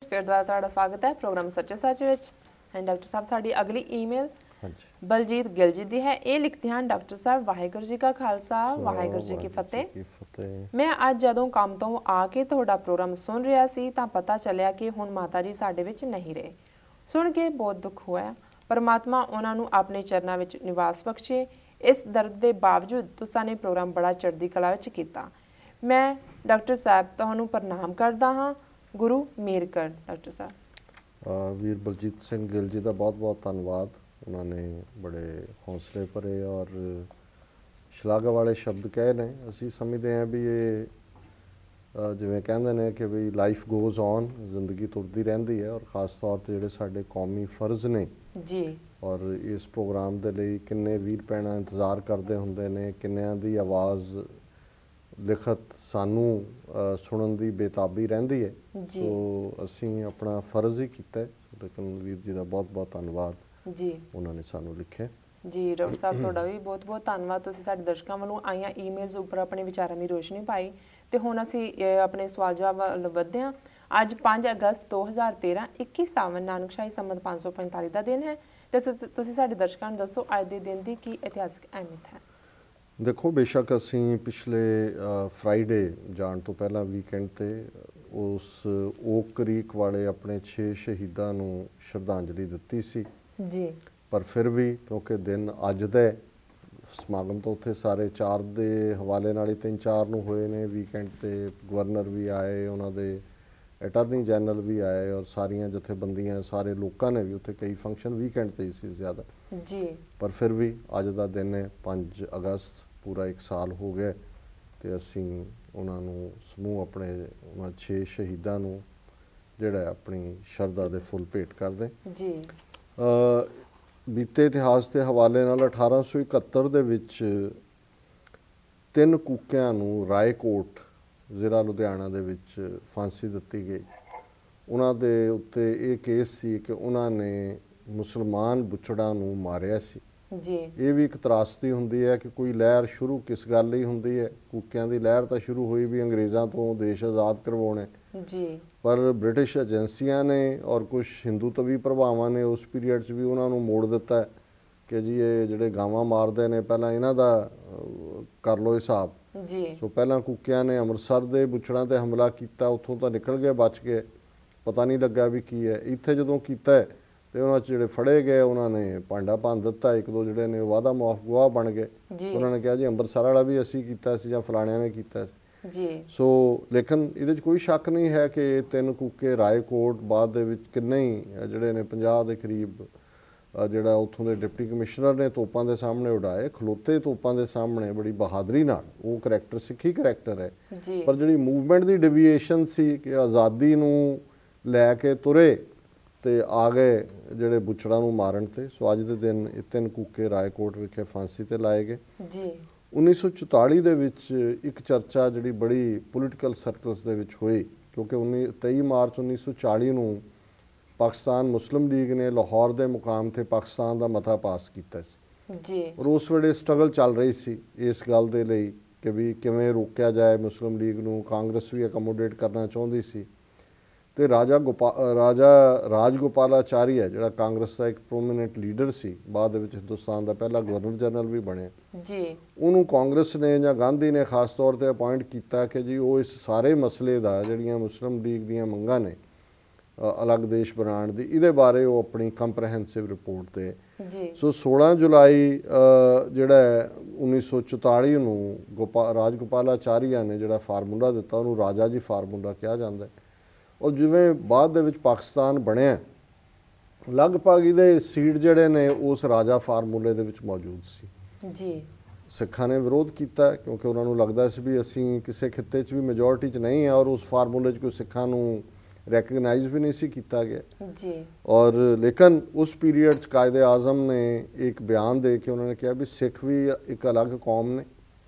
ਫਿਰ ਦੁਬਾਰਾ ਤੁਹਾਡਾ ਸਵਾਗਤ ਹੈ ਪ੍ਰੋਗਰਾਮ ਸੱਚੇ ਸੱਚ ਵਿੱਚ। ਐਂਡ ਡਾਕਟਰ ਸਾਹਿਬ ਸਾਡੀ ਅਗਲੀ ਈਮੇਲ ਬਲਜੀਤ ਗਿੱਲ ਜੀ ਦੀ ਹੈ। ਇਹ ਲਿਖਦੇ ਹਨ, ਡਾਕਟਰ ਸਾਹਿਬ ਵਾਹਿਗੁਰੂ ਜੀ ਕਾ ਖਾਲਸਾ ਵਾਹਿਗੁਰੂ ਜੀ ਕੀ ਫਤਿਹ। ਮੈਂ ਅੱਜ ਜਦੋਂ ਕੰਮ ਤੋਂ ਆ ਕੇ ਤੁਹਾਡਾ ਪ੍ਰੋਗਰਾਮ ਸੁਣ ਰਿਹਾ ਸੀ ਤਾਂ ਪਤਾ ਚੱਲਿਆ ਕਿ ਹੁਣ ਮਾਤਾ ਜੀ ਸਾਡੇ ਵਿੱਚ ਨਹੀਂ ਰਹੇ। ਸੁਣ ਕੇ ਬਹੁਤ ਦੁੱਖ ਹੋਇਆ। ਪਰਮਾਤਮਾ ਉਹਨਾਂ ਨੂੰ ਆਪਣੇ ਚਰਨਾਂ ਵਿੱਚ ਨਿਵਾਸ ਬਖਸ਼ੇ। ਇਸ ਦਰਦ ਦੇ ਬਾਵਜੂਦ ਤੁਸਾਂ ਨੇ ਪ੍ਰੋਗਰਾਮ ਬੜਾ ਚੜ੍ਹਦੀ ਕਲਾ ਵਿੱਚ ਕੀਤਾ। ਮੈਂ ਡਾਕਟਰ ਸਾਹਿਬ ਤੁਹਾਨੂੰ ਪ੍ਰਣਾਮ ਕਰਦਾ ਹਾਂ। ਗੁਰੂ ਮੇਹਰ ਕਰ। ਡਾਕਟਰ ਸਾਹਿਬ ਵੀਰ ਬਲਜੀਤ ਸਿੰਘ ਗਿੱਲ ਜੀ ਦਾ ਬਹੁਤ ਬਹੁਤ ਧੰਨਵਾਦ। ਉਹਨਾਂ ਨੇ ਬੜੇ ਹੌਸਲੇ ਭਰੇ ਔਰ ਸ਼ਲਾਘਾ ਵਾਲੇ ਸ਼ਬਦ ਕਹੇ ਨੇ। ਅਸੀਂ ਸਮਝਦੇ ਹਾਂ ਵੀ ਇਹ ਜਿਵੇਂ ਕਹਿੰਦੇ ਨੇ ਕਿ ਵੀ ਲਾਈਫ ਗੋਜ਼ ਔਨ, ਜ਼ਿੰਦਗੀ ਤੁਰਦੀ ਰਹਿੰਦੀ ਹੈ। ਔਰ ਖ਼ਾਸ ਤੌਰ 'ਤੇ ਜਿਹੜੇ ਸਾਡੇ ਕੌਮੀ ਫਰਜ਼ ਨੇ ਜੀ, ਔਰ ਇਸ ਪ੍ਰੋਗਰਾਮ ਦੇ ਲਈ ਕਿੰਨੇ ਵੀਰ ਭੈਣਾਂ ਇੰਤਜ਼ਾਰ ਕਰਦੇ ਹੁੰਦੇ ਨੇ, ਕਿੰਨਿਆਂ ਦੀ ਆਵਾਜ਼ ਲਿਖਤ ਸਾਨੂੰ ਸੁਣਨ ਦੀ ਬੇਤਾਬੀ ਰਹਿੰਦੀ ਹੈ। ਸੋ ਅਸੀਂ ਆਪਣਾ ਫਰਜ਼ ਹੀ ਕੀਤਾ। ਲੇਕਿਨ ਵੀਰ ਜੀ ਦਾ ਬਹੁਤ ਬਹੁਤ ਧੰਨਵਾਦ ਜੀ, ਉਹਨਾਂ ਨੇ ਸਾਨੂੰ ਲਿਖਿਆ। ਜੀ ਡਾਕਟਰ ਸਾਹਿਬ ਤੁਹਾਡਾ ਵੀ ਬਹੁਤ ਬਹੁਤ ਧੰਨਵਾਦ। ਤੁਸੀਂ ਸਾਡੇ ਦਰਸ਼ਕਾਂ ਵੱਲੋਂ ਆਈਆਂ ਈਮੇਲਸ ਉੱਪਰ ਆਪਣੇ ਵਿਚਾਰਾਂ ਦੀ ਰੋਸ਼ਨੀ ਪਾਈ। ਤੇ ਹੁਣ ਅਸੀਂ ਆਪਣੇ ਸਵਾਲ ਜਵਾਬ ਵੱਲ ਵਧਦੇ ਹਾਂ। ਅੱਜ 5 ਅਗਸਤ 2013 21 ਸਾਵਣ ਨਾਨਕਸ਼ਾਹੀ ਸੰਮਤ 545 ਦਾ ਦਿਨ ਹੈ। ਤੇ ਤੁਸੀਂ ਸਾਡੇ ਦਰਸ਼ਕਾਂ ਨੂੰ ਦੱਸੋ ਅੱਜ ਦੇ ਦਿਨ ਦੀ ਕੀ ਇਤਿਹਾਸਕ ਅਹਿਮੀਅਤ ਹੈ। ਦੇਖੋ, ਬੇਸ਼ੱਕ ਅਸੀਂ ਪਿਛਲੇ ਫਰਾਈਡੇ ਜਾਣ ਤੋਂ ਪਹਿਲਾਂ ਵੀਕਐਂਡ 'ਤੇ ਉਸ ਓਕ ਕਰੀਕ ਵਾਲੇ ਆਪਣੇ 6 ਸ਼ਹੀਦਾਂ ਨੂੰ ਸ਼ਰਧਾਂਜਲੀ ਦਿੱਤੀ ਸੀ ਜੀ। ਪਰ ਫਿਰ ਵੀ ਕਿਉਂਕਿ ਦਿਨ ਅੱਜ ਦਾ ਸਮਾਗਮ ਤਾਂ ਉੱਥੇ ਸਾਰੇ 4 ਦੇ ਹਵਾਲੇ ਨਾਲ ਹੀ 3-4 ਨੂੰ ਹੋਏ ਨੇ। ਵੀਕਐਂਡ 'ਤੇ ਗਵਰਨਰ ਵੀ ਆਏ, ਉਹਨਾਂ ਦੇ ਅਟਾਰਨੀ ਜਨਰਲ ਵੀ ਆਏ ਔਰ ਸਾਰੀਆਂ ਜਥੇਬੰਦੀਆਂ, ਸਾਰੇ ਲੋਕਾਂ ਨੇ ਵੀ ਉੱਥੇ ਕਈ ਫੰਕਸ਼ਨ ਵੀਕਐਂਡ 'ਤੇ ਹੀ ਸੀ ਜ਼ਿਆਦਾ ਜੀ। ਪਰ ਫਿਰ ਵੀ ਅੱਜ ਦਾ ਦਿਨ ਹੈ 5 ਅਗਸਤ, ਪੂਰਾ 1 ਸਾਲ ਹੋ ਗਿਆ। ਅਤੇ ਅਸੀਂ ਉਹਨਾਂ ਨੂੰ ਸਮੂਹ ਆਪਣੇ ਉਹਨਾਂ 6 ਸ਼ਹੀਦਾਂ ਨੂੰ ਜਿਹੜਾ ਆਪਣੀ ਸ਼ਰਧਾ ਦੇ ਫੁੱਲ ਭੇਟ ਕਰਦੇ ਜੀ। ਬੀਤੇ ਇਤਿਹਾਸ ਦੇ ਹਵਾਲੇ ਨਾਲ 1871 ਦੇ ਵਿੱਚ 3 ਕੂਕਿਆਂ ਨੂੰ ਰਾਏਕੋਟ ਜ਼ਿਲ੍ਹਾ ਲੁਧਿਆਣਾ ਦੇ ਵਿੱਚ ਫਾਂਸੀ ਦਿੱਤੀ ਗਈ। ਉਹਨਾਂ ਦੇ ਉੱਤੇ ਇਹ ਕੇਸ ਸੀ ਕਿ ਉਹਨਾਂ ਨੇ ਮੁਸਲਮਾਨ ਬੁੱਚੜਾਂ ਨੂੰ ਮਾਰਿਆ ਸੀ ਜੀ। ਇਹ ਵੀ ਇੱਕ ਤਰਾਸਦੀ ਹੁੰਦੀ ਹੈ ਕਿ ਕੋਈ ਲਹਿਰ ਸ਼ੁਰੂ ਕਿਸ ਗੱਲ ਲਈ ਹੁੰਦੀ ਹੈ। ਕੂਕਿਆਂ ਦੀ ਲਹਿਰ ਤਾਂ ਸ਼ੁਰੂ ਹੋਈ ਵੀ ਅੰਗਰੇਜ਼ਾਂ ਤੋਂ ਦੇਸ਼ ਆਜ਼ਾਦ ਕਰਵਾਉਣਾ ਜੀ। ਪਰ ਬ੍ਰਿਟਿਸ਼ ਏਜੰਸੀਆਂ ਨੇ ਔਰ ਕੁਝ ਹਿੰਦੂਤਵੀ ਪ੍ਰਭਾਵਾਂ ਨੇ ਉਸ ਪੀਰੀਅਡ 'ਚ ਵੀ ਉਹਨਾਂ ਨੂੰ ਮੋੜ ਦਿੱਤਾ ਕਿ ਜੀ ਇਹ ਜਿਹੜੇ ਗਾਵਾਂ ਮਾਰਦੇ ਨੇ ਪਹਿਲਾਂ ਇਹਨਾਂ ਦਾ ਕਰ ਲਓ ਹਿਸਾਬ ਜੀ। ਸੋ ਪਹਿਲਾਂ ਕੂਕਿਆਂ ਨੇ ਅੰਮ੍ਰਿਤਸਰ ਦੇ ਬੁੱਚੜਾਂ 'ਤੇ ਹਮਲਾ ਕੀਤਾ, ਉੱਥੋਂ ਤਾਂ ਨਿਕਲ ਗਏ, ਬਚ ਗਏ, ਪਤਾ ਨਹੀਂ ਲੱਗਾ ਵੀ ਕੀ ਹੈ। ਇੱਥੇ ਜਦੋਂ ਕੀਤਾ ਤੇ ਉਹਨਾਂ 'ਚ ਜਿਹੜੇ ਫੜੇ ਗਏ ਉਹਨਾਂ ਨੇ ਭਾਂਡਾ ਭੰਨ ਦਿੱਤਾ। 1-2 ਜਿਹੜੇ ਨੇ ਵਾਅਦਾ ਮੁਆਫ ਗਵਾਹ ਬਣ ਗਏ। ਉਹਨਾਂ ਨੇ ਕਿਹਾ ਜੀ ਅੰਮ੍ਰਿਤਸਰ ਵਾਲਾ ਵੀ ਅਸੀਂ ਕੀਤਾ ਸੀ ਜਾਂ ਫਲਾਣਿਆਂ ਨੇ ਕੀਤਾ ਸੀ ਜੀ। ਸੋ ਲੇਕਿਨ ਇਹਦੇ 'ਚ ਕੋਈ ਸ਼ੱਕ ਨਹੀਂ ਹੈ ਕਿ 3 ਕੂਕੇ ਰਾਏਕੋਟ ਬਾਅਦ ਦੇ ਵਿੱਚ ਕਿੰਨੇ ਹੀ ਜਿਹੜੇ ਨੇ 50 ਦੇ ਕਰੀਬ ਜਿਹੜਾ ਉੱਥੋਂ ਦੇ ਡਿਪਟੀ ਕਮਿਸ਼ਨਰ ਨੇ ਤੋਪਾਂ ਦੇ ਸਾਹਮਣੇ ਉਡਾਏ, ਖਲੋਤੇ ਤੋਪਾਂ ਦੇ ਸਾਹਮਣੇ ਬੜੀ ਬਹਾਦਰੀ ਨਾਲ। ਉਹ ਕਰੈਕਟਰ ਸਿੱਖੀ ਕਰੈਕਟਰ ਹੈ। ਪਰ ਜਿਹੜੀ ਮੂਵਮੈਂਟ ਦੀ ਡਿਵੀਏਸ਼ਨ ਸੀ ਕਿ ਆਜ਼ਾਦੀ ਨੂੰ ਲੈ ਕੇ ਤੁਰੇ ਤੇ ਆ ਗਏ ਜਿਹੜੇ ਬੁੱਚੜਾਂ ਨੂੰ ਮਾਰਨ ਤੇ। ਸੋ ਅੱਜ ਦੇ ਦਿਨ ਇਹ 3 ਕੂਕੇ ਰਾਏਕੋਟ ਵਿਖੇ ਫਾਂਸੀ ਤੇ ਲਾਏ ਗਏ ਜੀ। 1944 ਦੇ ਵਿੱਚ ਇੱਕ ਚਰਚਾ ਜਿਹੜੀ ਬੜੀ ਪੋਲੀਟੀਕਲ ਸਰਕਲਸ ਦੇ ਵਿੱਚ ਹੋਈ ਕਿਉਂਕਿ 23 ਮਾਰਚ 1940 ਨੂੰ ਪਾਕਿਸਤਾਨ ਮੁਸਲਿਮ ਲੀਗ ਨੇ ਲਾਹੌਰ ਦੇ ਮੁਕਾਮ ਤੇ ਪਾਕਿਸਤਾਨ ਦਾ ਮਤਾ ਪਾਸ ਕੀਤਾ ਸੀ ਜੀ। ਔਰ ਉਸ ਵੇਲੇ ਸਟਰਗਲ ਚੱਲ ਰਹੀ ਸੀ ਇਸ ਗੱਲ ਦੇ ਲਈ ਕਿ ਵੀ ਕਿਵੇਂ ਰੋਕਿਆ ਜਾਏ ਮੁਸਲਿਮ ਲੀਗ ਨੂੰ। ਕਾਂਗਰਸ ਵੀ ਅਕਮੋਡੇਟ ਕਰਨਾ ਚਾਹੁੰਦੀ ਸੀ ਤੇ ਰਾਜਾ ਰਾਜਗੋਪਾਲਾਚਾਰੀਆ ਜਿਹੜਾ ਕਾਂਗਰਸ ਦਾ ਇੱਕ ਪ੍ਰੋਮੀਨੈਂਟ ਲੀਡਰ ਸੀ, ਬਾਅਦ ਦੇ ਵਿੱਚ ਹਿੰਦੁਸਤਾਨ ਦਾ ਪਹਿਲਾ ਗਵਰਨਰ ਜਨਰਲ ਵੀ ਬਣਿਆ ਜੀ। ਉਹਨੂੰ ਕਾਂਗਰਸ ਨੇ ਜਾਂ ਗਾਂਧੀ ਨੇ ਖਾਸ ਤੌਰ ਤੇ ਅਪਾਇੰਟ ਕੀਤਾ ਕਿ ਜੀ ਉਹ ਇਸ ਸਾਰੇ ਮਸਲੇ ਦਾ, ਜਿਹੜੀਆਂ ਮੁਸਲਿਮ ਲੀਗ ਦੀਆਂ ਮੰਗਾਂ ਨੇ ਅਲੱਗ ਦੇਸ਼ ਬਣਾਉਣ ਦੀ, ਇਹਦੇ ਬਾਰੇ ਉਹ ਆਪਣੀ ਕੰਪਰੈਹੈਂਸਿਵ ਰਿਪੋਰਟ ਦੇ ਜੀ। ਸੋ 16 ਜੁਲਾਈ ਜਿਹੜਾ 1944 ਨੂੰ ਰਾਜਗੋਪਾਲਾਚਾਰੀਆ ਨੇ ਜਿਹੜਾ ਫਾਰਮੂਲਾ ਦਿੱਤਾ ਉਹਨੂੰ ਰਾਜਾ ਜੀ ਫਾਰਮੂਲਾ ਕਿਹਾ ਜਾਂਦਾ। ਔਰ ਜਿਵੇਂ ਬਾਅਦ ਦੇ ਵਿੱਚ ਪਾਕਿਸਤਾਨ ਬਣਿਆ, ਲਗਭਗ ਇਹਦੇ ਸੀਟ ਜਿਹੜੇ ਨੇ ਉਸ ਰਾਜਾ ਫਾਰਮੂਲੇ ਦੇ ਵਿੱਚ ਮੌਜੂਦ ਸੀ ਜੀ। ਸਿੱਖਾਂ ਨੇ ਵਿਰੋਧ ਕੀਤਾ ਕਿਉਂਕਿ ਉਹਨਾਂ ਨੂੰ ਲੱਗਦਾ ਸੀ ਵੀ ਅਸੀਂ ਕਿਸੇ ਖਿੱਤੇ 'ਚ ਵੀ ਮੈਜੋਰਿਟੀ 'ਚ ਨਹੀਂ ਹੈ ਔਰ ਉਸ ਫਾਰਮੂਲੇ 'ਚ ਕੋਈ ਸਿੱਖਾਂ ਨੂੰ ਰੈਕਗਨਾਈਜ਼ ਵੀ ਨਹੀਂ ਸੀ ਕੀਤਾ ਗਿਆ ਜੀ। ਔਰ ਲੇਕਿਨ ਉਸ ਪੀਰੀਅਡ 'ਚ ਕਾਇਦੇ ਆਜ਼ਮ ਨੇ ਇੱਕ ਬਿਆਨ ਦੇ ਕੇ ਉਹਨਾਂ ਨੇ ਕਿਹਾ ਵੀ ਸਿੱਖ ਵੀ ਇੱਕ ਅਲੱਗ ਕੌਮ ਨੇ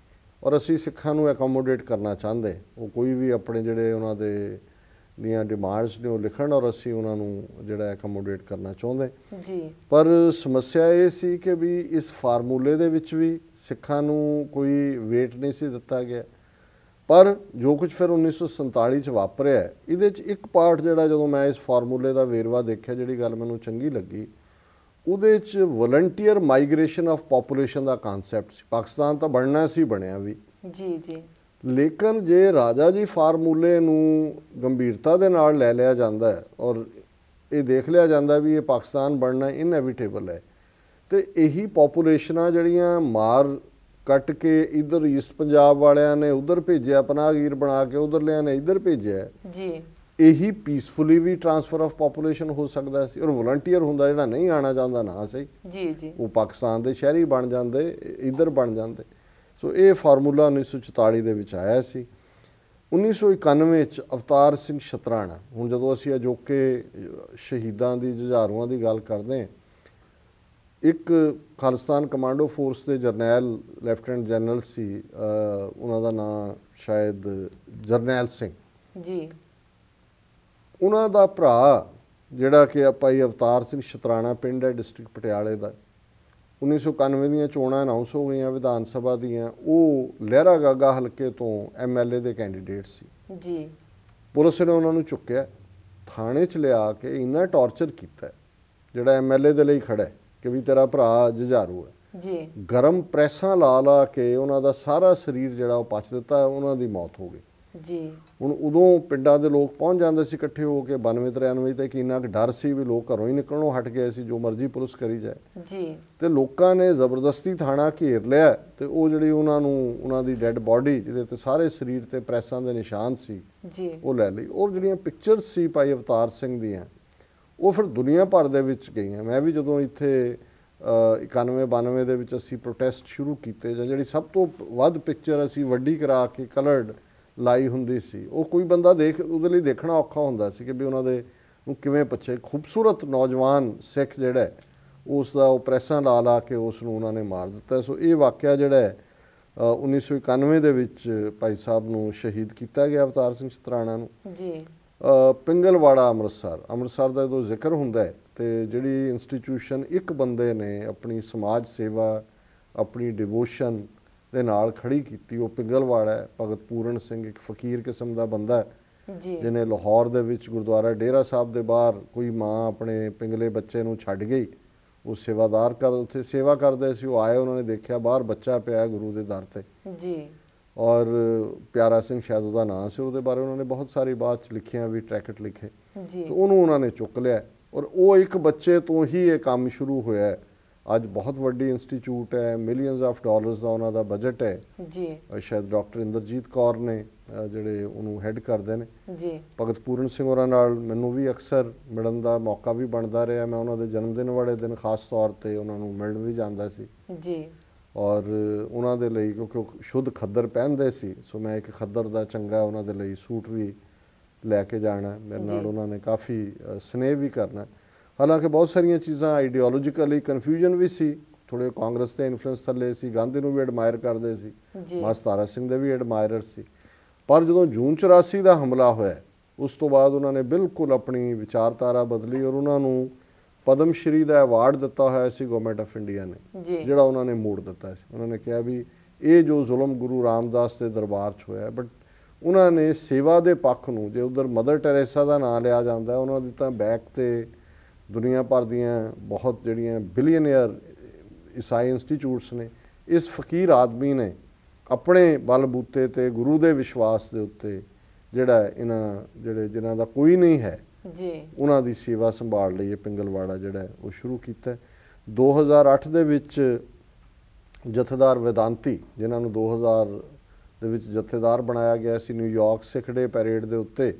ਔਰ ਅਸੀਂ ਸਿੱਖਾਂ ਨੂੰ ਐਕੋਮੋਡੇਟ ਕਰਨਾ ਚਾਹੁੰਦੇ। ਉਹ ਕੋਈ ਵੀ ਆਪਣੇ ਜਿਹੜੇ ਉਹਨਾਂ ਦੇ ਦੀਆਂ ਡਿਮਾਂਡਸ ਨੇ ਉਹ ਲਿਖਣ ਔਰ ਅਸੀਂ ਉਹਨਾਂ ਨੂੰ ਜਿਹੜਾ ਐਕੋਮੋਡੇਟ ਕਰਨਾ ਚਾਹੁੰਦੇ ਜੀ। ਪਰ ਸਮੱਸਿਆ ਇਹ ਸੀ ਕਿ ਵੀ ਇਸ ਫਾਰਮੂਲੇ ਦੇ ਵਿੱਚ ਵੀ ਸਿੱਖਾਂ ਨੂੰ ਕੋਈ ਵੇਟ ਨਹੀਂ ਸੀ ਦਿੱਤਾ ਗਿਆ ਪਰ ਜੋ ਕੁਝ ਫਿਰ 1947 ਚ ਵਾਪਰਿਆ ਇਹਦੇ ਚ ਇੱਕ ਪਾਰਟ ਜਿਹੜਾ ਜਦੋਂ ਮੈਂ ਇਸ ਫਾਰਮੂਲੇ ਦਾ ਵੇਰਵਾ ਦੇਖਿਆ, ਜਿਹੜੀ ਗੱਲ ਮੈਨੂੰ ਚੰਗੀ ਲੱਗੀ, ਉਹਦੇ ਚ ਵਲੰਟੀਅਰ ਮਾਈਗ੍ਰੇਸ਼ਨ ਆਫ ਪੋਪੂਲੇਸ਼ਨ ਦਾ ਕਨਸੈਪਟ ਸੀ। ਪਾਕਿਸਤਾਨ ਤਾਂ ਬਣਨਾ ਸੀ, ਬਣਿਆ ਵੀ ਜੀ ਜੀ, ਲੇਕਿਨ ਜੇ ਰਾਜਾ ਜੀ ਫਾਰਮੂਲੇ ਨੂੰ ਗੰਭੀਰਤਾ ਦੇ ਨਾਲ ਲੈ ਲਿਆ ਜਾਂਦਾ ਹੈ ਔਰ ਇਹ ਦੇਖ ਲਿਆ ਜਾਂਦਾ ਵੀ ਇਹ ਪਾਕਿਸਤਾਨ ਬਣਨਾ ਇਨਐਵਿਟੇਬਲ ਹੈ, ਤੇ ਇਹੀ ਪੋਪੂਲੇਸ਼ਨਾਂ ਜਿਹੜੀਆਂ ਮਾਰ ਕੱਟ ਕੇ ਇੱਧਰ ਈਸਟ ਪੰਜਾਬ ਵਾਲਿਆਂ ਨੇ ਉੱਧਰ ਭੇਜਿਆ, ਪਨਾਹਗੀਰ ਬਣਾ ਕੇ ਉਧਰਲਿਆਂ ਨੇ ਇੱਧਰ ਭੇਜਿਆ ਜੀ, ਇਹੀ ਪੀਸਫੁਲੀ ਵੀ ਟ੍ਰਾਂਸਫਰ ਆਫ ਪੋਪੂਲੇਸ਼ਨ ਹੋ ਸਕਦਾ ਸੀ। ਔਰ ਵਲੰਟੀਅਰ ਹੁੰਦਾ, ਜਿਹੜਾ ਨਹੀਂ ਆਣਾ ਚਾਹੁੰਦਾ ਨਾ ਸਹੀ ਜੀ ਜੀ, ਉਹ ਪਾਕਿਸਤਾਨ ਦੇ ਸ਼ਹਿਰੀ ਬਣ ਜਾਂਦੇ, ਇੱਧਰ ਬਣ ਜਾਂਦੇ। ਸੋ ਇਹ ਫਾਰਮੂਲਾ 1944 ਦੇ ਵਿੱਚ ਆਇਆ ਸੀ। 1991 ਚ ਅਵਤਾਰ ਸਿੰਘ ਸ਼ਤਰਾਣਾ, ਹੁਣ ਜਦੋਂ ਅਸੀਂ ਅਜੋਕੇ ਸ਼ਹੀਦਾਂ ਦੀ, ਜੁਝਾਰੂਆਂ ਦੀ ਗੱਲ ਕਰਦੇ ਹਾਂ, ਇੱਕ ਖਾਲਿਸਤਾਨ ਕਮਾਂਡੋ ਫੋਰਸ ਦੇ ਜਰਨੈਲ, ਲੈਫਟੀਨੈਂਟ ਜਨਰਲ ਸੀ, ਉਹਨਾਂ ਦਾ ਨਾਂ ਸ਼ਾਇਦ ਜਰਨੈਲ ਸਿੰਘ ਜੀ, ਉਹਨਾਂ ਦਾ ਭਰਾ ਜਿਹੜਾ ਕਿ ਭਾਈ ਅਵਤਾਰ ਸਿੰਘ ਸ਼ਤਰਾਣਾ, ਪਿੰਡ ਹੈ ਡਿਸਟ੍ਰਿਕਟ ਪਟਿਆਲੇ ਦਾ, 1991 ਦੀਆਂ ਚੋਣਾਂ ਅਨਾਉਂਸ ਹੋ ਗਈਆਂ ਵਿਧਾਨ ਸਭਾ ਦੀਆਂ, ਉਹ ਲਹਿਰਾ ਗਾਗਾ ਹਲਕੇ ਤੋਂ MLA ਦੇ ਕੈਂਡੀਡੇਟ ਸੀ ਜੀ। ਪੁਲਿਸ ਨੇ ਉਹਨਾਂ ਨੂੰ ਚੁੱਕਿਆ, ਥਾਣੇ 'ਚ ਲਿਆ ਕੇ ਇੰਨਾ ਟੌਰਚਰ ਕੀਤਾ, ਜਿਹੜਾ MLA ਦੇ ਲਈ ਖੜਾ ਕਿ ਵੀ ਤੇਰਾ ਭਰਾ ਜੁਝਾਰੂ ਹੈ ਜੀ, ਗਰਮ ਪ੍ਰੈਸਾਂ ਲਾ ਲਾ ਕੇ ਉਹਨਾਂ ਦਾ ਸਾਰਾ ਸਰੀਰ ਜਿਹੜਾ ਉਹ ਪਚ ਦਿੱਤਾ, ਉਹਨਾਂ ਦੀ ਮੌਤ ਹੋ ਗਈ ਜੀ। ਹੁਣ ਉਦੋਂ ਪਿੰਡਾਂ ਦੇ ਲੋਕ ਪਹੁੰਚ ਜਾਂਦੇ ਸੀ ਇਕੱਠੇ ਹੋ ਕੇ, 92-93 ਤੇ ਕਿੰਨਾ ਕੁ ਡਰ ਸੀ ਵੀ ਲੋਕ ਘਰੋਂ ਹੀ ਨਿਕਲਣੋਂ ਹਟ ਗਏ ਸੀ, ਜੋ ਮਰਜ਼ੀ ਪੁਲਿਸ ਕਰੀ ਜਾਏ ਜੀ, ਤੇ ਲੋਕਾਂ ਨੇ ਜ਼ਬਰਦਸਤੀ ਥਾਣਾ ਘੇਰ ਲਿਆ, ਤੇ ਉਹ ਜਿਹੜੀ ਉਹਨਾਂ ਨੂੰ, ਉਹਨਾਂ ਦੀ ਡੈੱਡ ਬਾਡੀ ਜਿਹਦੇ ਤੇ ਸਾਰੇ ਸਰੀਰ ਤੇ ਪ੍ਰੈਸਾਂ ਦੇ ਨਿਸ਼ਾਨ ਸੀ ਜੀ, ਉਹ ਲੈ ਲਈ। ਔਰ ਜਿਹੜੀਆਂ ਪਿਕਚਰਸ ਸੀ ਭਾਈ ਅਵਤਾਰ ਸਿੰਘ ਦੀਆਂ, ਉਹ ਫਿਰ ਦੁਨੀਆ ਭਰ ਦੇ ਵਿੱਚ ਗਈਆਂ। ਮੈਂ ਵੀ ਜਦੋਂ ਇੱਥੇ 91-92 ਦੇ ਵਿੱਚ ਅਸੀਂ ਪ੍ਰੋਟੈਸਟ ਸ਼ੁਰੂ ਕੀਤੇ, ਜਾਂ ਜਿਹੜੀ ਸਭ ਤੋਂ ਵੱਧ ਪਿਕਚਰ ਅਸੀਂ ਵੱਡੀ ਕਰਾ ਕੇ ਕਲਰਡ ਲਾਈ ਹੁੰਦੀ ਸੀ, ਉਹ ਕੋਈ ਬੰਦਾ ਉਹਦੇ ਲਈ ਦੇਖਣਾ ਔਖਾ ਹੁੰਦਾ ਸੀ ਕਿ ਵੀ ਉਹਨਾਂ ਦੇ ਨੂੰ ਕਿਵੇਂ ਪਿੱਛੇ ਖੂਬਸੂਰਤ ਨੌਜਵਾਨ ਸਿੱਖ ਜਿਹੜਾ ਉਸ ਦਾ ਉਹ ਪ੍ਰੈਸਾਂ ਲਾ ਲਾ ਕੇ ਉਸ ਨੂੰ ਉਹਨਾਂ ਨੇ ਮਾਰ ਦਿੱਤਾ। ਸੋ ਇਹ ਵਾਕਿਆ ਜਿਹੜਾ ਹੈ 1991 ਦੇ ਵਿੱਚ ਭਾਈ ਸਾਹਿਬ ਨੂੰ ਸ਼ਹੀਦ ਕੀਤਾ ਗਿਆ, ਅਵਤਾਰ ਸਿੰਘ ਸ਼ਤਰਾਣਾ ਨੂੰ ਜੀ। ਪਿੰਗਲਵਾੜਾ ਅੰਮ੍ਰਿਤਸਰ ਦਾ ਜਦੋਂ ਜ਼ਿਕਰ ਹੁੰਦਾ ਹੈ, ਤੇ ਜਿਹੜੀ ਇੰਸਟੀਟਿਊਸ਼ਨ ਇੱਕ ਬੰਦੇ ਨੇ ਆਪਣੀ ਸਮਾਜ ਸੇਵਾ, ਆਪਣੀ ਡਿਵੋਸ਼ਨ ਦੇ ਨਾਲ ਖੜੀ ਕੀਤੀ, ਉਹ ਪਿੰਗਲਵਾੜਾ ਹੈ। ਭਗਤ ਪੂਰਨ ਸਿੰਘ ਇੱਕ ਫਕੀਰ ਕਿਸਮ ਦਾ ਬੰਦਾ ਹੈ ਜਿਹਨੇ ਲਾਹੌਰ ਦੇ ਵਿੱਚ ਗੁਰਦੁਆਰਾ ਡੇਰਾ ਸਾਹਿਬ ਦੇ ਬਾਹਰ, ਕੋਈ ਮਾਂ ਆਪਣੇ ਪਿੰਗਲੇ ਬੱਚੇ ਨੂੰ ਛੱਡ ਗਈ, ਉਹ ਸੇਵਾਦਾਰ ਉੱਥੇ ਸੇਵਾ ਕਰਦੇ ਸੀ, ਉਹ ਆਏ, ਉਹਨਾਂ ਨੇ ਦੇਖਿਆ ਬਾਹਰ ਬੱਚਾ ਪਿਆ ਗੁਰੂ ਦੇ ਦਰ ਤੇ ਜੀ, ਔਰ ਪਿਆਰਾ ਸਿੰਘ ਸ਼ਾਇਦ ਉਹਦਾ ਨਾਂ ਸੀ, ਉਹਦੇ ਬਾਰੇ ਉਹਨਾਂ ਨੇ ਬਹੁਤ ਸਾਰੀ ਬਾਤ 'ਚ ਲਿਖੀਆਂ ਵੀ, ਟਰੈਕਟ ਲਿਖੇ ਜੀ, ਉਹਨੂੰ ਉਹਨਾਂ ਨੇ ਚੁੱਕ ਲਿਆ, ਔਰ ਉਹ ਇੱਕ ਬੱਚੇ ਤੋਂ ਹੀ ਇਹ ਕੰਮ ਸ਼ੁਰੂ ਹੋਇਆ। ਅੱਜ ਬਹੁਤ ਵੱਡੀ ਇੰਸਟੀਚਿਊਟ ਹੈ, ਮਿਲੀਅਨਸ ਆਫ ਡਾਲਰਸ ਦਾ ਉਹਨਾਂ ਦਾ ਬਜਟ ਹੈ ਜੀ, ਸ਼ਾਇਦ ਡਾਕਟਰ ਇੰਦਰਜੀਤ ਕੌਰ ਨੇ ਜਿਹੜੇ ਉਹਨੂੰ ਹੈਡ ਕਰਦੇ ਨੇ ਜੀ। ਭਗਤ ਪੂਰਨ ਸਿੰਘ ਹੋਰਾਂ ਨਾਲ ਮੈਨੂੰ ਵੀ ਅਕਸਰ ਮਿਲਣ ਦਾ ਮੌਕਾ ਵੀ ਬਣਦਾ ਰਿਹਾ, ਮੈਂ ਉਹਨਾਂ ਦੇ ਜਨਮ ਦਿਨ ਵਾਲੇ ਦਿਨ ਖਾਸ ਤੌਰ ਤੇ ਉਹਨਾਂ ਨੂੰ ਮਿਲਣ ਵੀ ਜਾਂਦਾ ਸੀ ਜੀ, ਔਰ ਉਹਨਾਂ ਦੇ ਲਈ ਕਿਉਂਕਿ ਉਹ ਸ਼ੁੱਧ ਖੱਦਰ ਪਹਿਨਦੇ ਸੀ, ਸੋ ਮੈਂ ਇੱਕ ਖੱਦਰ ਦਾ ਚੰਗਾ ਉਹਨਾਂ ਦੇ ਲਈ ਸੂਟ ਵੀ ਲੈ ਕੇ ਜਾਣਾ, ਮੇਰੇ ਨਾਲ ਉਹਨਾਂ ਨੇ ਕਾਫੀ ਸਨੇਹ ਵੀ ਕਰਨਾ। ਹਾਲਾਂਕਿ ਬਹੁਤ ਸਾਰੀਆਂ ਚੀਜ਼ਾਂ ਆਈਡੀਓਲੋਜੀਕਲੀ ਕਨਫਿਊਜ਼ਨ ਵੀ ਸੀ, ਥੋੜ੍ਹੇ ਕਾਂਗਰਸ ਦੇ ਇਨਫਲੂਐਂਸ ਥੱਲੇ ਸੀ, ਗਾਂਧੀ ਨੂੰ ਵੀ ਐਡਮਾਇਰ ਕਰਦੇ ਸੀ, ਮਾਸਟਰ ਤਾਰਾ ਸਿੰਘ ਦੇ ਵੀ ਐਡਮਾਇਰਰ ਸੀ, ਪਰ ਜਦੋਂ ਜੂਨ 84 ਦਾ ਹਮਲਾ ਹੋਇਆ, ਉਸ ਤੋਂ ਬਾਅਦ ਉਹਨਾਂ ਨੇ ਬਿਲਕੁਲ ਆਪਣੀ ਵਿਚਾਰਧਾਰਾ ਬਦਲੀ, ਔਰ ਉਹਨਾਂ ਨੂੰ ਪਦਮ ਸ਼੍ਰੀ ਦਾ ਐਵਾਰਡ ਦਿੱਤਾ ਹੋਇਆ ਸੀ ਗਵਰਨਮੈਂਟ ਆਫ ਇੰਡੀਆ ਨੇ, ਜਿਹੜਾ ਉਹਨਾਂ ਨੇ ਮੋੜ ਦਿੱਤਾ ਸੀ। ਉਹਨਾਂ ਨੇ ਕਿਹਾ ਵੀ ਇਹ ਜੋ ਜ਼ੁਲਮ ਗੁਰੂ ਰਾਮਦਾਸ ਦੇ ਦਰਬਾਰ 'ਚ ਹੋਇਆ, ਬਟ ਉਹਨਾਂ ਨੇ ਸੇਵਾ ਦੇ ਪੱਖ ਨੂੰ, ਜੇ ਉਧਰ ਮਦਰ ਟੈਰੇਸਾ ਦਾ ਨਾਂ ਲਿਆ ਜਾਂਦਾ, ਉਹਨਾਂ ਦੀ ਤਾਂ ਬੈਕ ਤੇ ਦੁਨੀਆ ਭਰ ਦੀਆਂ ਬਹੁਤ ਜਿਹੜੀਆਂ ਬਿਲੀਅਨੇਅਰ ਈਸਾਈ ਇੰਸਟੀਚਿਊਟਸ ਨੇ, ਇਸ ਫਕੀਰ ਆਦਮੀ ਨੇ ਆਪਣੇ ਬਲਬੂਤੇ ਤੇ ਗੁਰੂ ਦੇ ਵਿਸ਼ਵਾਸ ਦੇ ਉੱਤੇ ਜਿਹੜਾ ਇਹਨਾਂ ਜਿਨ੍ਹਾਂ ਦਾ ਕੋਈ ਨਹੀਂ ਹੈ ਜੀ, ਉਹਨਾਂ ਦੀ ਸੇਵਾ ਸੰਭਾਲ ਲਈ ਇਹ ਪਿੰਗਲਵਾੜਾ ਜਿਹੜਾ ਉਹ ਸ਼ੁਰੂ ਕੀਤਾ। 2008 ਦੇ ਵਿੱਚ ਜਥੇਦਾਰ ਵੇਦਾਂਤੀ, ਜਿਨ੍ਹਾਂ ਨੂੰ 2000 ਦੇ ਵਿੱਚ ਜਥੇਦਾਰ ਬਣਾਇਆ ਗਿਆ ਸੀ ਨਿਊਯਾਰਕ ਸਿੱਖ ਡੇ ਪੈਰੇਡ ਦੇ ਉੱਤੇ,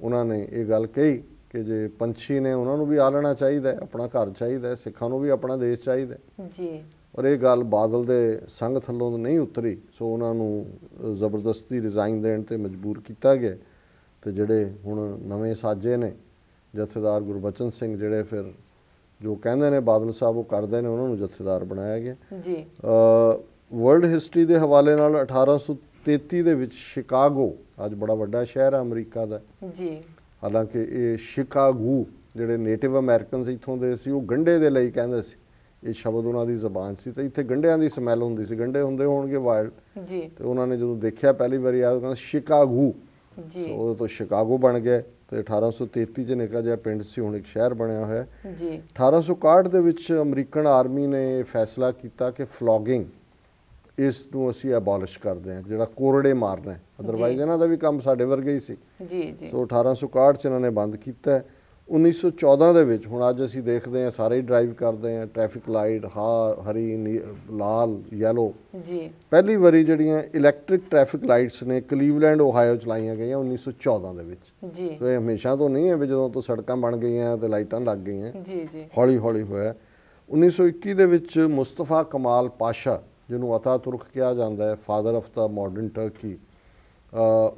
ਉਹਨਾਂ ਨੇ ਇਹ ਗੱਲ ਕਹੀ ਕਿ ਜੇ ਪੰਛੀ ਨੇ ਉਹਨਾਂ ਨੂੰ ਵੀ ਆਲਣਾ ਚਾਹੀਦਾ, ਆਪਣਾ ਘਰ ਚਾਹੀਦਾ, ਸਿੱਖਾਂ ਨੂੰ ਵੀ ਆਪਣਾ ਦੇਸ਼ ਚਾਹੀਦਾ ਜੀ, ਔਰ ਇਹ ਗੱਲ ਬਾਦਲ ਦੇ ਸੰਗ ਥੱਲੋਂ ਨਹੀਂ ਉਤਰੀ, ਸੋ ਉਹਨਾਂ ਨੂੰ ਜ਼ਬਰਦਸਤੀ ਰਿਜ਼ਾਈਨ ਦੇਣ ਤੇ ਮਜਬੂਰ ਕੀਤਾ ਗਿਆ। ਤੇ ਜਿਹੜੇ ਹੁਣ ਨਵੇਂ ਸਾਜੇ ਨੇ ਜਥੇਦਾਰ ਗੁਰਬਚਨ ਸਿੰਘ, ਜਿਹੜੇ ਫਿਰ ਜੋ ਕਹਿੰਦੇ ਨੇ ਬਾਦਲ ਸਾਹਿਬ ਉਹ ਕਰਦੇ ਨੇ, ਉਹਨਾਂ ਨੂੰ ਜਥੇਦਾਰ ਬਣਾਇਆ ਗਿਆ ਜੀ। ਵਰਲਡ ਹਿਸਟਰੀ ਦੇ ਹਵਾਲੇ ਨਾਲ 1833 ਦੇ ਵਿੱਚ ਸ਼ਿਕਾਗੋ, ਅੱਜ ਬੜਾ ਵੱਡਾ ਸ਼ਹਿਰ ਹੈ ਅਮਰੀਕਾ ਦਾ ਜੀ, ਹਾਲਾਂਕਿ ਇਹ ਸ਼ਿਕਾਗੋ ਜਿਹੜੇ ਨੇਟਿਵ ਅਮਰੀਕਨਸ ਇੱਥੋਂ ਦੇ ਸੀ, ਉਹ ਗੰਢੇ ਦੇ ਲਈ ਕਹਿੰਦੇ ਸੀ ਇਹ ਸ਼ਬਦ ਉਹਨਾਂ ਦੀ ਜ਼ਬਾਨ ਸੀ। ਤੇ ਇੱਥੇ ਗੰਢਿਆਂ ਦੀ ਸਮੈਲ ਹੁੰਦੀ ਸੀ, ਗੰਢੇ ਹੁੰਦੇ ਹੋਣਗੇ ਵਾਈਲਡ ਜੀ। ਤੇ ਉਹਨਾਂ ਨੇ ਜਦੋਂ ਦੇਖਿਆ ਪਹਿਲੀ ਵਾਰੀ ਆ ਕਹਿੰਦਾ ਸ਼ਿਕਾਗੋ ਜੀ। ਉਹਦੇ ਤੋਂ ਸ਼ਿਕਾਗੋ ਬਣ ਗਿਆ ਤੇ 1833 ਚ ਨਿੱਕਾ ਜਿਹਾ ਪਿੰਡ ਸੀ, ਹੁਣ ਇੱਕ ਸ਼ਹਿਰ ਬਣਿਆ ਹੋਇਆ। ਜੀ। 1861 ਦੇ ਵਿੱਚ ਅਮਰੀਕਨ ਆਰਮੀ ਨੇ ਫੈਸਲਾ ਕੀਤਾ ਕਿ ਫਲੌਗਿੰਗ ਇਸ ਨੂੰ ਅਸੀਂ ਐਬੋਲਿਸ਼ ਕਰਦੇ ਹਾਂ, ਜਿਹੜਾ ਕੋਰੜੇ ਮਾਰਨਾ ਹੈ। ਅਦਰਵਾਈਜ਼ ਇਹਨਾਂ ਦਾ ਵੀ ਕੰਮ ਸਾਡੇ ਵਰਗੇ ਹੀ ਸੀ। ਜੀ ਜੀ। ਸੋ 1861 ਚ ਇਹਨਾਂ ਨੇ ਬੰਦ ਕੀਤਾ। 1914 ਦੇ ਵਿੱਚ ਹੁਣ ਅੱਜ ਅਸੀਂ ਦੇਖਦੇ ਹਾਂ ਸਾਰੇ ਹੀ ਡਰਾਈਵ ਕਰਦੇ ਹਾਂ, ਟ੍ਰੈਫਿਕ ਲਾਈਟ ਹਰੀ ਲਾਲ ਯੈਲੋ। ਜੀ। ਪਹਿਲੀ ਵਾਰੀ ਜਿਹੜੀਆਂ ਇਲੈਕਟ੍ਰਿਕ ਟ੍ਰੈਫਿਕ ਲਾਈਟਸ ਨੇ ਕਲੀਵਲੈਂਡ ਓਹਾਇਓ ਚਲਾਈਆਂ ਗਈਆਂ 1914 ਦੇ ਵਿੱਚ। ਜੀ। ਤੇ ਹਮੇਸ਼ਾ ਤੋਂ ਨਹੀਂ ਹੈ ਵੀ ਜਦੋਂ ਤੋਂ ਸੜਕਾਂ ਬਣ ਗਈਆਂ ਤੇ ਲਾਈਟਾਂ ਲੱਗ ਗਈਆਂ। ਜੀ ਜੀ। ਹੌਲੀ ਹੌਲੀ ਹੋਇਆ। 1921 ਦੇ ਵਿੱਚ ਮੁਸਤਫਾ ਕਮਾਲ ਪਾਸ਼ਾ, ਜਿਹਨੂੰ ਅਤਾ ਤੁਰਕ ਕਿਹਾ ਜਾਂਦਾ ਹੈ, father of the modern turkey,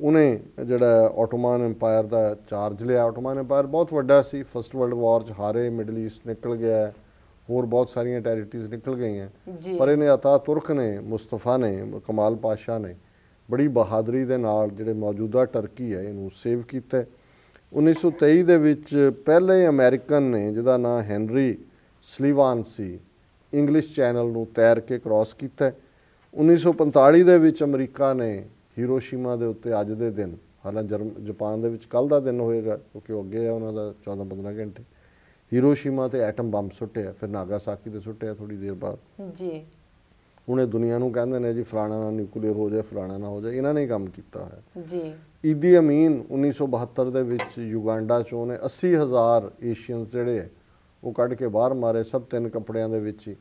ਉਹਨੇ ਜਿਹੜਾ ਆਟੋਮਨ ਐਮਪਾਇਰ ਦਾ ਚਾਰਜ ਲਿਆ। ਆਟੋਮਨ ਐਮਪਾਇਰ ਬਹੁਤ ਵੱਡਾ ਸੀ, ਫਸਟ ਵਰਲਡ ਵਾਰ 'ਚ ਹਾਰੇ, ਮਿਡਲ ਈਸਟ ਨਿਕਲ ਗਿਆ, ਹੋਰ ਬਹੁਤ ਸਾਰੀਆਂ ਟੈਰੀਟਰੀਜ਼ ਨਿਕਲ ਗਈਆਂ। ਪਰ ਇਹਨੇ ਅਤਾ ਤੁਰਕ ਨੇ, ਮੁਸਤਫਾ ਨੇ, ਕਮਾਲ ਪਾਸ਼ਾ ਨੇ ਬੜੀ ਬਹਾਦਰੀ ਦੇ ਨਾਲ ਜਿਹੜੇ ਮੌਜੂਦਾ ਟਰਕੀ ਹੈ ਇਹਨੂੰ ਸੇਵ ਕੀਤਾ। 1923 ਦੇ ਵਿੱਚ ਪਹਿਲੇ ਅਮਰੀਕਨ ਨੇ, ਜਿਹਦਾ ਨਾਂ ਹੈਨਰੀ ਸਲੀਵਾਨ ਸੀ, ਇੰਗਲਿਸ਼ ਚੈਨਲ ਨੂੰ ਤੈਰ ਕੇ ਕ੍ਰਾਸ ਕੀਤਾ। 1945 ਦੇ ਵਿੱਚ ਅਮਰੀਕਾ ਨੇ ਹੀਰੋਸ਼ੀਮਾ ਦੇ ਉੱਤੇ ਅੱਜ ਦੇ ਦਿਨ, ਹਾਲਾਂਕਿ ਜਾਪਾਨ ਦੇ ਵਿੱਚ ਕੱਲ੍ਹ ਦਾ ਦਿਨ ਹੋਏਗਾ ਕਿਉਂਕਿ ਉਹ ਅੱਗੇ ਆ ਉਹਨਾਂ ਦਾ 14-15 ਘੰਟੇ, ਹੀਰੋਸ਼ੀਮਾ ਤੇ ਐਟਮ ਬੰਬ ਸੁੱਟਿਆ। ਫਿਰ ਨਾਗਾਸਾਕੀ ਤੇ ਸੁੱਟਿਆ ਥੋੜੀ ਦੇਰ ਬਾਅਦ। ਜੀ। ਹੁਣ ਇਹ ਦੁਨੀਆ ਨੂੰ ਕਹਿੰਦੇ ਨੇ ਜੀ ਫਲਾਣਾ ਨਾ ਨਿਊਕਲੀਅਰ ਹੋ ਜਾਏ, ਫਲਾਣਾ ਨਾ ਹੋ ਜਾਏ, ਇਹਨਾਂ ਨੇ ਹੀ ਕੰਮ ਕੀਤਾ ਹੋਇਆ। ਜੀ। ਈਦੀ ਅਮੀਨ 1972 ਦੇ ਵਿੱਚ ਯੂਗਾਂਡਾ 'ਚੋਂ ਉਹਨੇ 80,000 ਏਸ਼ੀਅਨਸ ਜਿਹੜੇ ਹੈ ਉਹ ਕੱਢ ਕੇ ਬਾਹਰ ਮਾਰੇ, ਸਭ 3 ਕੱਪੜਿਆਂ ਦੇ ਵਿੱਚ ਹੀ,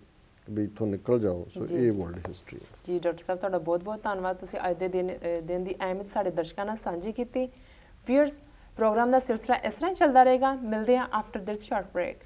ਵੀ ਇੱਥੋਂ ਨਿਕਲ ਜਾਓ। ਸੋ ਇਹ ਵਰਲਡ ਹਿਸਟਰੀ ਹੈ। ਜੀ ਡਾਕਟਰ ਸਾਹਿਬ, ਤੁਹਾਡਾ ਬਹੁਤ ਬਹੁਤ ਧੰਨਵਾਦ। ਤੁਸੀਂ ਅੱਜ ਦੇ ਦਿਨ ਦੀ ਅਹਿਮੀਅਤ ਸਾਡੇ ਦਰਸ਼ਕਾਂ ਨਾਲ ਸਾਂਝੀ ਕੀਤੀ। ਵੀਅਰਸ, ਪ੍ਰੋਗਰਾਮ ਦਾ ਸਿਲਸਿਲਾ ਇਸ ਤਰ੍ਹਾਂ ਚੱਲਦਾ ਰਹੇਗਾ। ਮਿਲਦੇ ਹਾਂ ਆਫਟਰ ਦਿਸ ਸ਼ਾਰਟ ਬ੍ਰੇਕ।